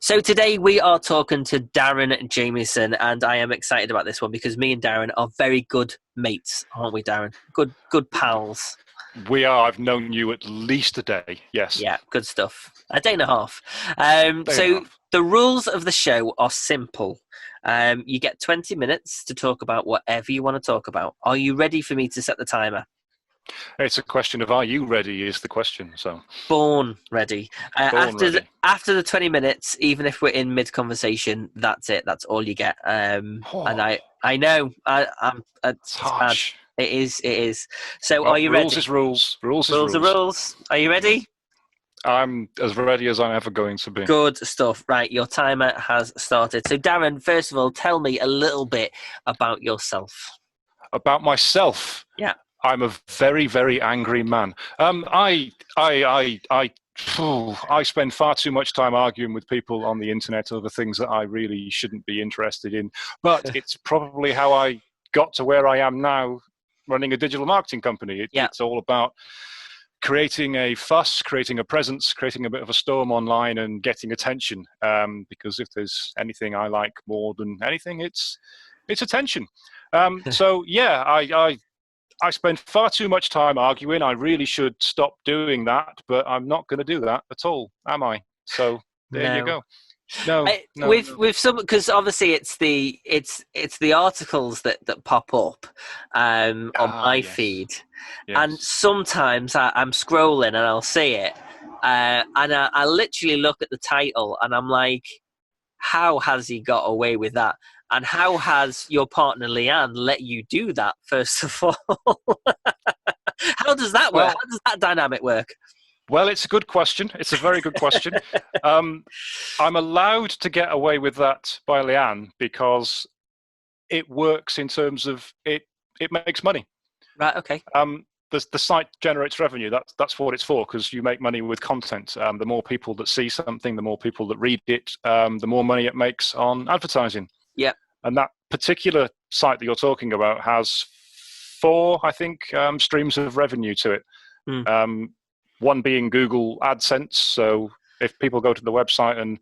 So today we are talking to Darren Jamieson, and I am excited about this one because me and Darren are very good mates, aren't we, Darren? Good pals. We are. I've known you at least a day. Yes. Yeah, good stuff. A day and a half. Day and a So half. the rules of the show are simple. You get 20 minutes to talk about whatever you want to talk about. Are you ready for me to set the timer? It's a question of are you ready is the question. So Born ready. born ready. After the 20 minutes, even if we're in mid conversation, that's it. That's all you get. And I know It's it's bad. harsh. It is. So Well, are you rules ready? is rules. Rules is Rules are rules. rules. Are you ready? I'm as ready as I'm ever going to be. Good stuff. Right, your timer has started. So Darren, first of all, tell me a little bit about yourself. About myself. Yeah. I'm a very, very angry man. I spend far too much time arguing with people on the internet over things that I really shouldn't be interested in. But it's probably how I got to where I am now, running a digital marketing company. It's all about creating a fuss, creating a presence, creating a bit of a storm online, and getting attention. Because if there's anything I like more than anything, it's attention. So yeah, I spend far too much time arguing. I really should stop doing that, but I'm not going to do that at all, am I? So there you go. No. With some, because obviously it's the articles that pop up on my feed, and sometimes I'm scrolling and I'll see it, and I literally look at the title and I'm like, how has he got away with that? And how has your partner Leanne let you do that, first of all? How does that work? How does that dynamic work? Well, it's a good question. It's a very good question. I'm allowed to get away with that by Leanne because it works in terms of it makes money. Right, okay. The site generates revenue. That's what it's for, because you make money with content. The more people that see something, the more people that read it, the more money it makes on advertising. Yeah. And that particular site that you're talking about has 4, I think, streams of revenue to it. One being Google AdSense. So if people go to the website and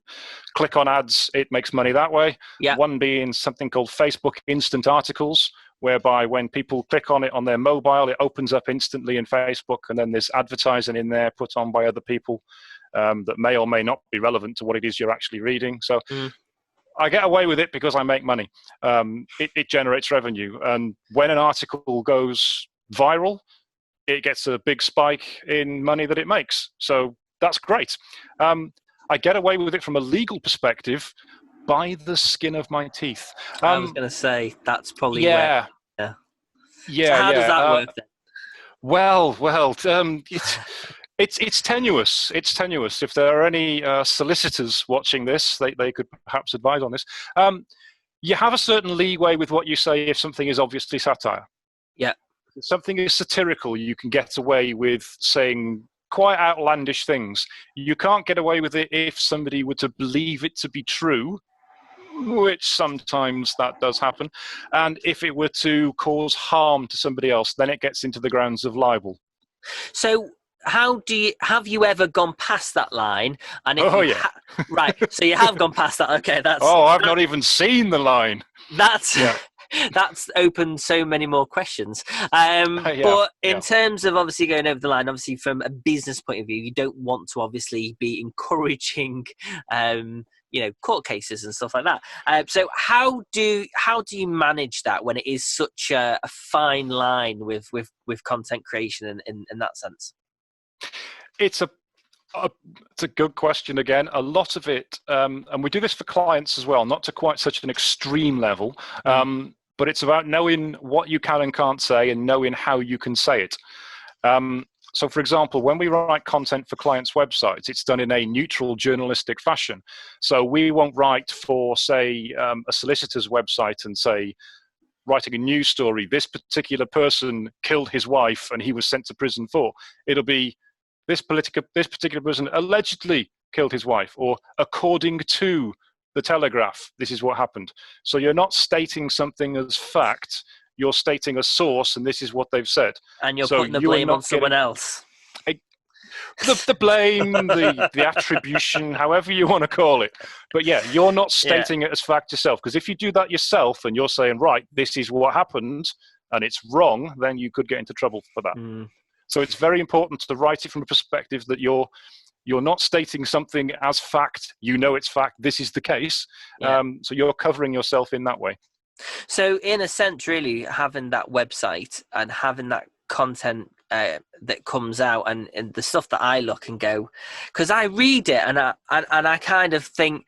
click on ads, it makes money that way. Yeah. One being something called Facebook Instant Articles, whereby when people click on it on their mobile, it opens up instantly in Facebook, and then there's advertising in there put on by other people that may or may not be relevant to what it is you're actually reading. So I get away with it because I make money. It generates revenue. And when an article goes viral, it gets a big spike in money that it makes. So that's great. I get away with it from a legal perspective by the skin of my teeth. I was going to say, that's probably where... Yeah. So how does that work then? Well, it's tenuous. It's tenuous. If there are any solicitors watching this, they could perhaps advise on this. You have a certain leeway with what you say if something is obviously satire. Yeah. If something is satirical, you can get away with saying quite outlandish things. You can't get away with it if somebody were to believe it to be true, which sometimes that does happen. And if it were to cause harm to somebody else, then it gets into the grounds of libel. So have you ever gone past that line? And right, so you have gone past that. Okay, I've not even seen the line. That's opened so many more questions. But in terms of obviously going over the line, obviously from a business point of view, you don't want to obviously be encouraging court cases and stuff like that. So how do you manage that when it is such a fine line with content creation in that sense? It's a good question again. A lot of it, and we do this for clients as well, not to quite such an extreme level, but it's about knowing what you can and can't say and knowing how you can say it. So, for example, when we write content for clients' websites, it's done in a neutral journalistic fashion. So we won't write for, say, a solicitor's website and say, writing a news story, this particular person killed his wife and he was sent to prison for. It'll be, this particular person allegedly killed his wife, or according to the Telegraph, this is what happened. So you're not stating something as fact, you're stating a source, and this is what they've said. And you're putting the blame on someone else. the blame, the attribution, however you want to call it. But yeah, you're not stating it as fact yourself, because if you do that yourself and you're saying, right, this is what happened and it's wrong, then you could get into trouble for that. So it's very important to write it from a perspective that you're not stating something as fact. You know it's fact. This is the case. So you're covering yourself in that way. So in a sense, really, having that website and having that content that comes out and the stuff that I look and go, because I read it and I kind of think,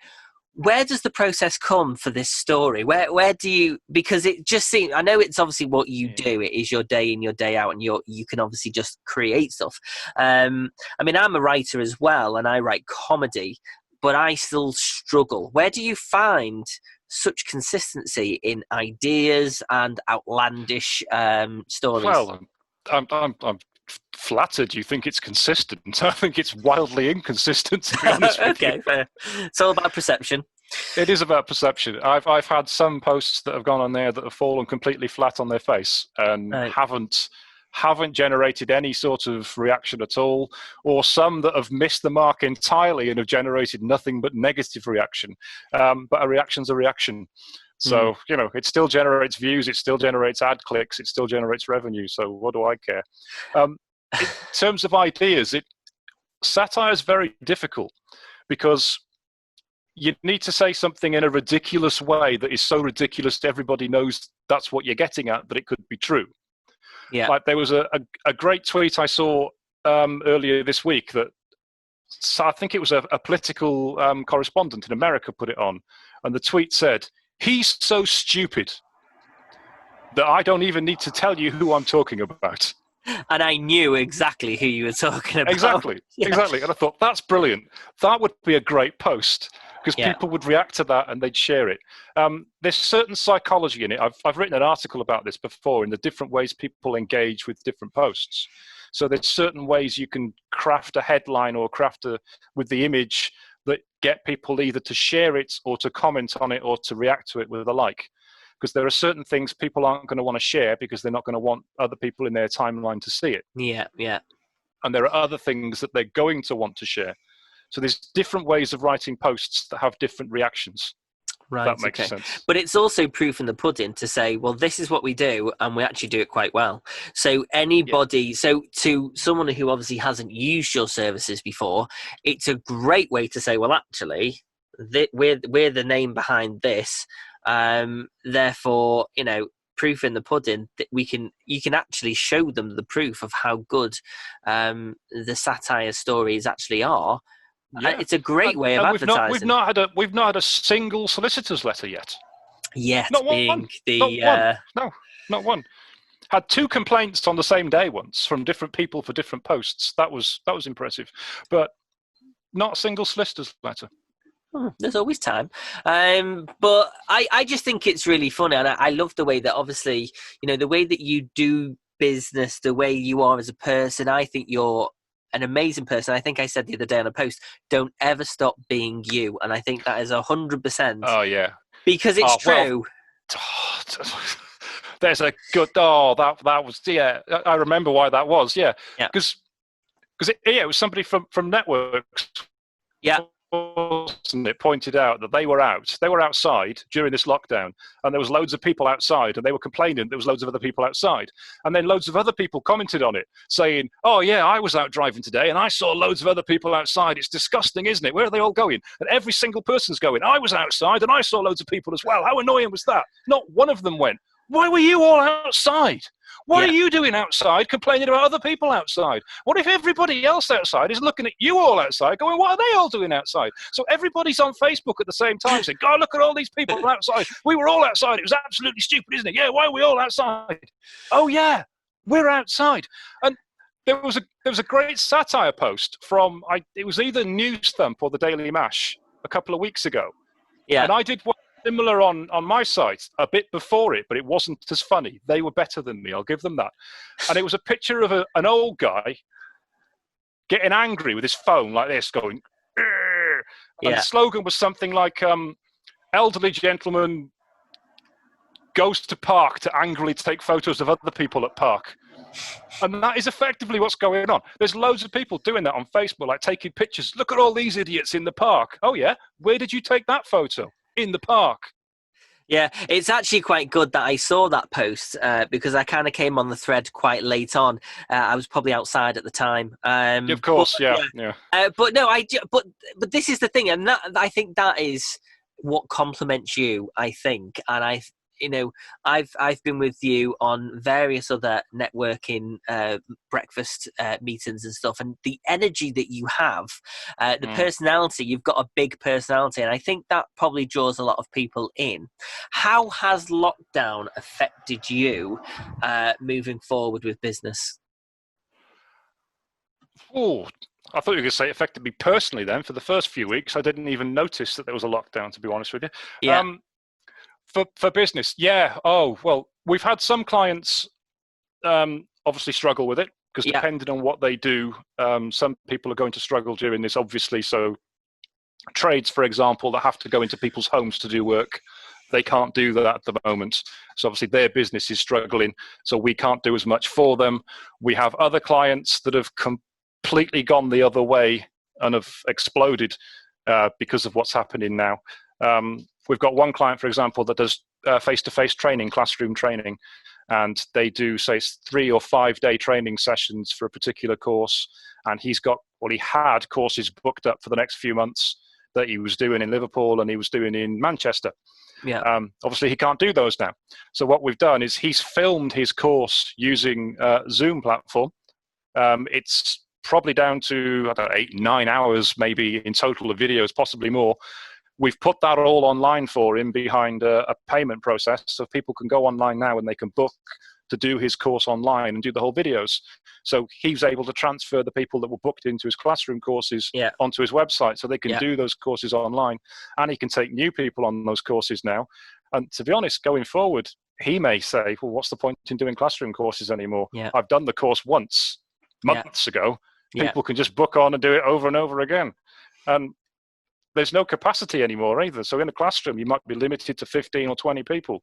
where does the process come for this story? Where do you, because it just seems, I know it's obviously what you do, it is your day in, your day out, and you can obviously just create stuff. I mean, I'm a writer as well, and I write comedy, but I still struggle. Where do you find such consistency in ideas and outlandish stories? Well, I'm flattered you think it's consistent. I think it's wildly inconsistent, to be honest with you. Okay, fair. It's all about perception. It is about perception. I've had some posts that have gone on there that have fallen completely flat on their face and haven't generated any sort of reaction at all, or some that have missed the mark entirely and have generated nothing but negative reaction. But a reaction's a reaction. So, it still generates views, it still generates ad clicks, it still generates revenue. So what do I care? In terms of ideas, satire is very difficult because you need to say something in a ridiculous way that is so ridiculous that everybody knows that's what you're getting at, but it could be true. Yeah. Like there was a great tweet I saw earlier this week that I think it was a political correspondent in America put it on. And the tweet said, "He's so stupid that I don't even need to tell you who I'm talking about." And I knew exactly who you were talking about. Exactly. And I thought, that's brilliant. That would be a great post because people would react to that and they'd share it. There's certain psychology in it. I've written an article about this before in the different ways people engage with different posts. So there's certain ways you can craft a headline or with the image that get people either to share it or to comment on it or to react to it with a like. Because there are certain things people aren't going to want to share because they're not going to want other people in their timeline to see it. Yeah. And there are other things that they're going to want to share. So there's different ways of writing posts that have different reactions. Right, that makes sense. But it's also proof in the pudding to say, well, this is what we do, and we actually do it quite well. So so to someone who obviously hasn't used your services before, it's a great way to say, well, actually, we're the name behind this. Therefore, proof in the pudding that you can actually show them the proof of how good the satire stories actually are. Yeah. It's a great way of advertising. We've not had a single solicitor's letter yet. Yet, not one. Not one. Had 2 complaints on the same day once from different people for different posts. That was impressive, but not a single solicitor's letter. There's always time. But I just think it's really funny. And I love the way that obviously, the way that you do business, the way you are as a person. I think you're an amazing person. I think I said the other day on a post, don't ever stop being you. And I think that is 100%. Oh, yeah. Because it's true. Well, there's a good, that was, I remember why that was, Because it was somebody from Networks. Yeah. It pointed out that they were outside during this lockdown, and there was loads of people outside, and they were complaining there was loads of other people outside, and then loads of other people commented on it saying, "Oh yeah, I was out driving today and I saw loads of other people outside. It's disgusting, isn't it? Where are they all going?" And every single person's going, "I was outside and I saw loads of people as well. How annoying was that?" Not one of them went, "Why were you all outside? What are you doing outside complaining about other people outside? What if everybody else outside is looking at you all outside going, what are they all doing outside?" So everybody's on Facebook at the same time saying, "God, look at all these people outside. We were all outside. It was absolutely stupid, isn't it? Yeah, why are we all outside?" Oh, yeah, we're outside. And there was a great satire post from, it was either News Thump or the Daily Mash a couple of weeks ago. Yeah. And I did one similar on my site a bit before it, but it wasn't as funny. They were better than me, I'll give them that. And it was a picture of an old guy getting angry with his phone like this, going, "Arr!" And the slogan was something like, "Elderly gentleman goes to park to angrily take photos of other people at park." And that is effectively what's going on. There's loads of people doing that on Facebook, like taking pictures. Look at all these idiots in the park. Oh, yeah? Where did you take that photo? In the park. Yeah, it's actually quite good that I saw that post because I kind of came on the thread quite late on. I was probably outside at the time. Of course, but, yeah. But no, but this is the thing, and I think that is what complements you. I think, and I've been with you on various other networking breakfast meetings and stuff, and the energy that you have, the personality, you've got a big personality, and I think that probably draws a lot of people in. How has lockdown affected you moving forward with business? Oh, I thought you were going to say it affected me personally then. For the first few weeks, I didn't even notice that there was a lockdown, to be honest with you. Yeah. For business, yeah. Oh, well, we've had some clients obviously struggle with it because depending on what they do, some people are going to struggle during this, obviously. So trades, for example, that have to go into people's homes to do work, they can't do that at the moment. So obviously their business is struggling, so we can't do as much for them. We have other clients that have completely gone the other way and have exploded because of what's happening now. We've got one client, for example, that does face-to-face training, classroom training, and they do, say, 3 or 5 day training sessions for a particular course. And he had courses booked up for the next few months that he was doing in Liverpool and he was doing in Manchester. Yeah. Obviously, he can't do those now. So what we've done is he's filmed his course using Zoom platform. It's probably down to, I don't know, 8-9 hours maybe in total of videos, possibly more. We've put that all online for him behind a payment process, so people can go online now and they can book to do his course online and do the whole videos. So he's able to transfer the people that were booked into his classroom courses onto his website so they can do those courses online, and he can take new people on those courses now. And to be honest, going forward, he may say, well, what's the point in doing classroom courses anymore? I've done the course once, months ago. People can just book on and do it over and over again. And there's no capacity anymore either. So in a classroom, you might be limited to 15 or 20 people.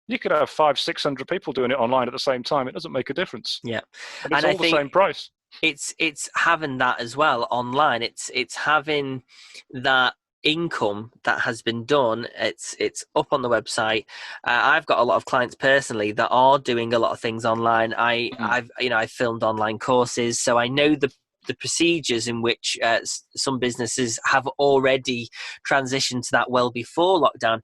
You could have 500-600 people doing it online at the same time. It doesn't make a difference. Yeah. And it's all the same price. It's having that as well online. It's having that income that has been done. It's up on the website. I've got a lot of clients personally that are doing a lot of things online. I've filmed online courses, so I know the procedures in which some businesses have already transitioned to that well before lockdown.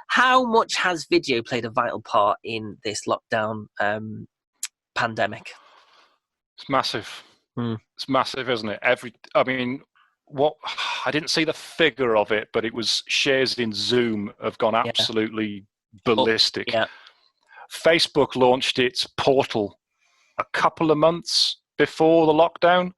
How much has video played a vital part in this lockdown pandemic? It's massive. It's massive, isn't it? I didn't see the figure of it, but it was shares in Zoom have gone absolutely ballistic. Facebook launched its portal a couple of months before the lockdown,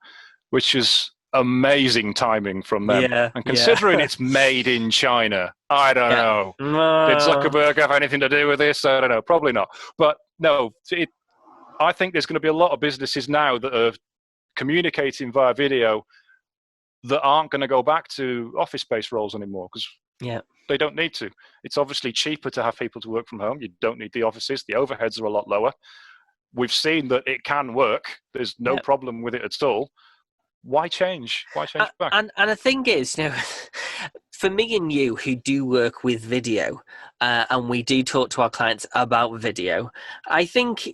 which is amazing timing from them. And considering it's made in China, I don't know. Did Zuckerberg have anything to do with this? I don't know. Probably not. But no, I think there's going to be a lot of businesses now that are communicating via video that aren't going to go back to office-based roles anymore because they don't need to. It's obviously cheaper to have people to work from home. You don't need the offices. The overheads are a lot lower. We've seen that it can work. There's no problem with it at all. Why change? Why change back? And the thing is, for me and you who do work with video, and we do talk to our clients about video, I think,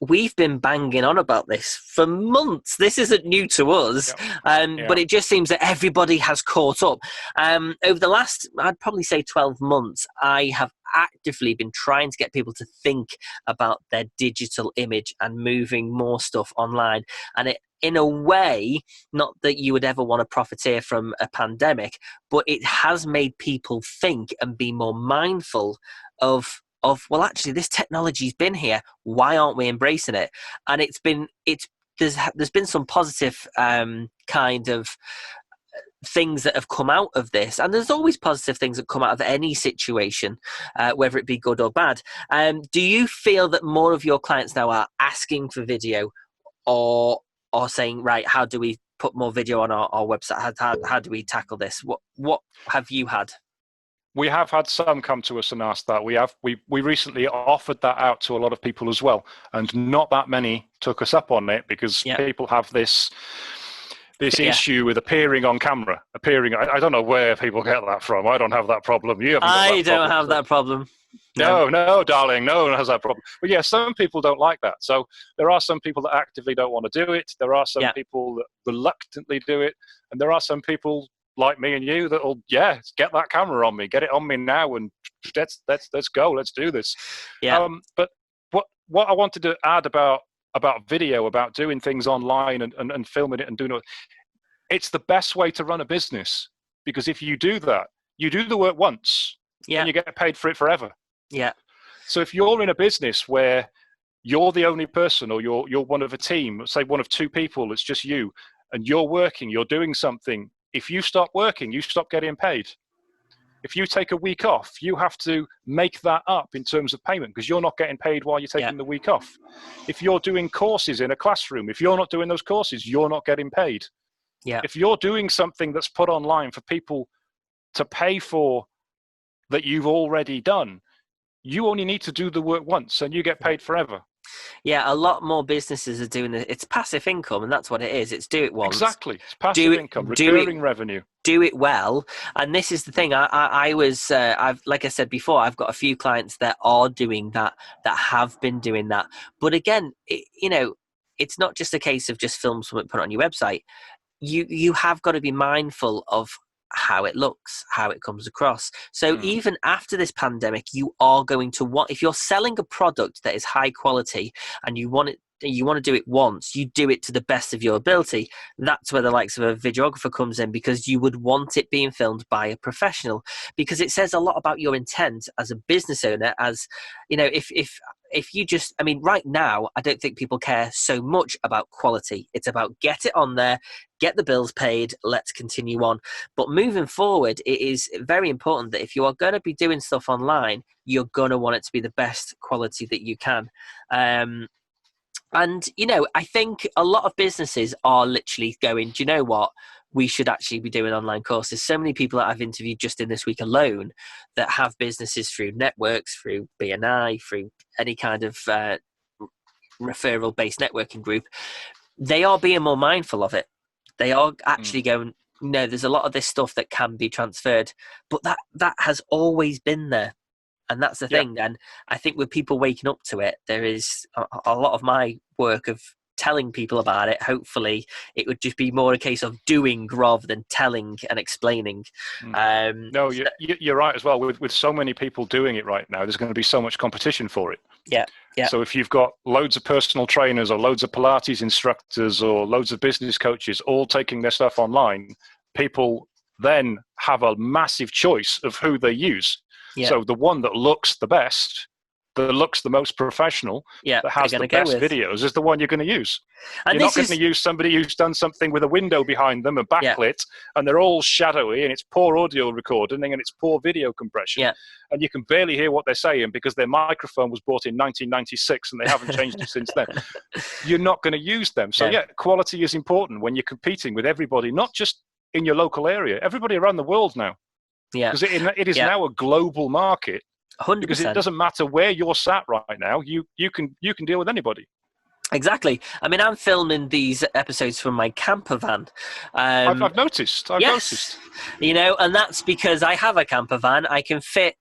we've been banging on about this for months. This isn't new to us, but it just seems that everybody has caught up. Over the last, I'd probably say 12 months, I have actively been trying to get people to think about their digital image and moving more stuff online. And it, in a way, not that you would ever want to profiteer from a pandemic, but it has made people think and be more mindful of well, actually, this technology's been here. Why aren't we embracing it? And there's been some positive kind of things that have come out of this, and there's always positive things that come out of any situation, whether it be good or bad. Do you feel that more of your clients now are asking for video, or saying, right, how do we put more video on our website? How do we tackle this? What have you had? We have had some come to us and ask that. We recently offered that out to a lot of people as well, and not that many took us up on it because people have this issue with appearing on camera. I don't know where people get that from. I don't have that problem. You haven't got that problem. I don't have that problem. No, darling, no one has that problem. But yeah, some people don't like that. So there are some people that actively don't want to do it. There are some people that reluctantly do it, and there are some people like me and you that'll get that camera on me, get it on me now, and let's go, let's do this. But what I wanted to add about video, about doing things online and filming it and doing it, it's the best way to run a business, because if you do that, you do the work once and you get paid for it forever. So if you're in a business where you're the only person, or you're one of a team, say one of two people, it's just you, and you're working, you're doing something. If you stop working, you stop getting paid. If you take a week off, you have to make that up in terms of payment, because you're not getting paid while you're taking the week off. If you're doing courses in a classroom, if you're not doing those courses, you're not getting paid. If you're doing something that's put online for people to pay for that you've already done, you only need to do the work once and you get paid forever. A lot more businesses are doing it. It's passive income, and that's what it is. It's do it once. Exactly. It's passive income, recurring revenue. Do it well. And this is the thing. I've like I said before, I've got a few clients that are doing that have been doing that. But again, it's not just a case of just film something, put it on your website. You have got to be mindful of how it looks, how it comes across. So even after this pandemic, you are going to want, if you're selling a product that is high quality and you want to do it once, you do it to the best of your ability. That's where the likes of a videographer comes in, because you would want it being filmed by a professional, because it says a lot about your intent as a business owner. As if you just, right now, I don't think people care so much about quality. It's about get it on there, get the bills paid, let's continue on. But moving forward, it is very important that if you are going to be doing stuff online, you're going to want it to be the best quality that you can. And, I think a lot of businesses are literally going, do you know what? We should actually be doing online courses. So many people that I've interviewed just in this week alone that have businesses through networks, through BNI, through any kind of referral-based networking group, they are being more mindful of it. They are actually going, there's a lot of this stuff that can be transferred, but that has always been there. And that's the thing. And I think with people waking up to it, there is a lot of my work of telling people about it. Hopefully it would just be more a case of doing rather than telling and explaining. No, you're right as well. With so many people doing it right now, there's going to be so much competition for it. So if you've got loads of personal trainers or loads of Pilates instructors or loads of business coaches all taking their stuff online, people then have a massive choice of who they use. So the one that looks the best, that looks the most professional, that has the best videos, is the one you're going to use. And you're not going to use somebody who's done something with a window behind them, a backlit, and they're all shadowy, and it's poor audio recording, and it's poor video compression. And you can barely hear what they're saying because their microphone was bought in 1996 and they haven't changed it since then. You're not going to use them. So quality is important when you're competing with everybody, not just in your local area, everybody around the world now. Because it is now a global market. 100%. Because it doesn't matter where you're sat right now, you can deal with anybody. Exactly. I'm filming these episodes from my camper van. I've noticed. I've noticed. And that's because I have a camper van. I can fit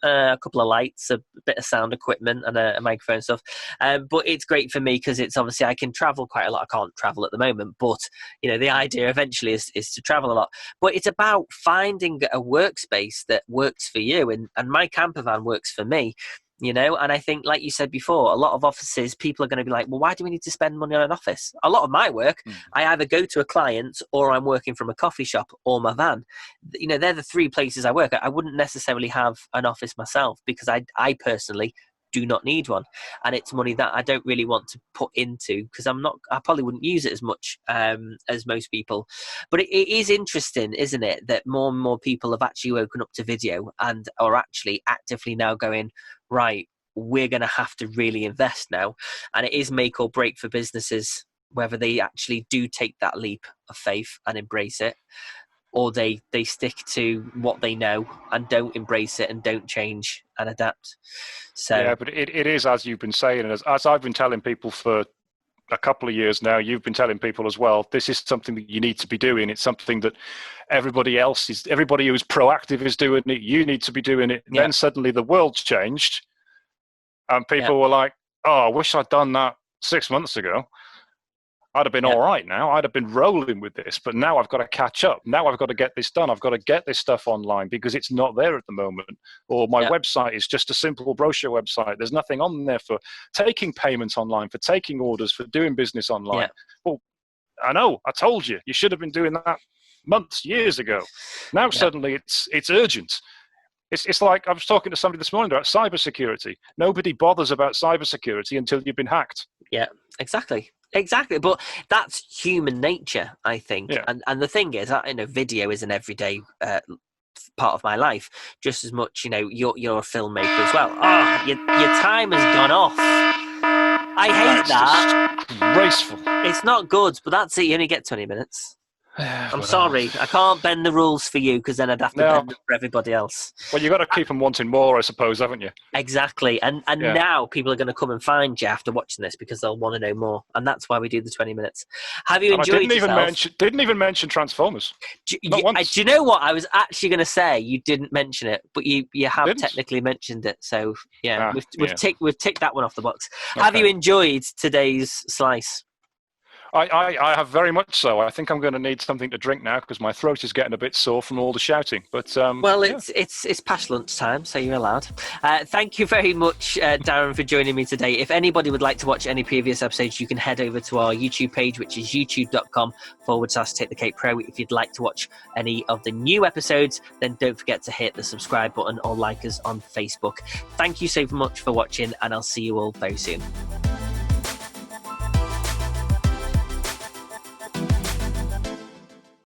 a couple of lights, a bit of sound equipment, and a microphone and stuff. But it's great for me because it's obviously I can travel quite a lot. I can't travel at the moment, but the idea eventually is to travel a lot. But it's about finding a workspace that works for you, and my camper van works for me. And I think, like you said before, a lot of offices, people are going to be like, well, why do we need to spend money on an office? A lot of my work, I either go to a client or I'm working from a coffee shop or my van. They're the three places I work. I wouldn't necessarily have an office myself because I personally do not need one. And it's money that I don't really want to put into because I probably wouldn't use it as much as most people. But it is interesting, isn't it, that more and more people have actually woken up to video and are actually actively now going, right, we're going to have to really invest now. And it is make or break for businesses, whether they actually do take that leap of faith and embrace it. or they stick to what they know and don't embrace it and don't change and adapt. So yeah, but it is, as you've been saying, and as I've been telling people for a couple of years now, you've been telling people as well, this is something that you need to be doing. It's something that everybody who's proactive is doing it. You need to be doing it. Then suddenly the world changed and people were like, oh, I wish I'd done that 6 months ago. I'd have been all right now. I'd have been rolling with this, but now I've got to catch up. Now I've got to get this done. I've got to get this stuff online because it's not there at the moment. Or my website is just a simple brochure website. There's nothing on there for taking payments online, for taking orders, for doing business online. Well, I know, I told you, you should have been doing that months, years ago. Now suddenly it's urgent. It's like I was talking to somebody this morning about cybersecurity. Nobody bothers about cybersecurity until you've been hacked. Yeah, exactly. But that's human nature, I think. And the thing is, video is an everyday part of my life, just as much. You're a filmmaker as well. Oh, your time has gone off. I hate that. Disgraceful. It's not good, but that's it. You only get 20 minutes. I'm sorry, I can't bend the rules for you because then I'd have to bend them for everybody else. Well, you've got to keep them wanting more, I suppose, haven't you? Exactly, and now people are going to come and find you after watching this because they'll want to know more, and that's why we do the 20 minutes. Have you enjoyed yourself? Didn't even mention Transformers. Not once. Do you know what I was actually going to say? You didn't mention it, but you have technically mentioned it. So we've ticked that one off the box. Okay. Have you enjoyed today's slice? I have very much so. I think I'm going to need something to drink now because my throat is getting a bit sore from all the shouting. But it's past lunchtime, so you're allowed. Thank you very much, Darren, for joining me today. If anybody would like to watch any previous episodes, you can head over to our YouTube page, which is youtube.com/Take the Cake Pro. If you'd like to watch any of the new episodes, then don't forget to hit the subscribe button or like us on Facebook. Thank you so much for watching, and I'll see you all very soon.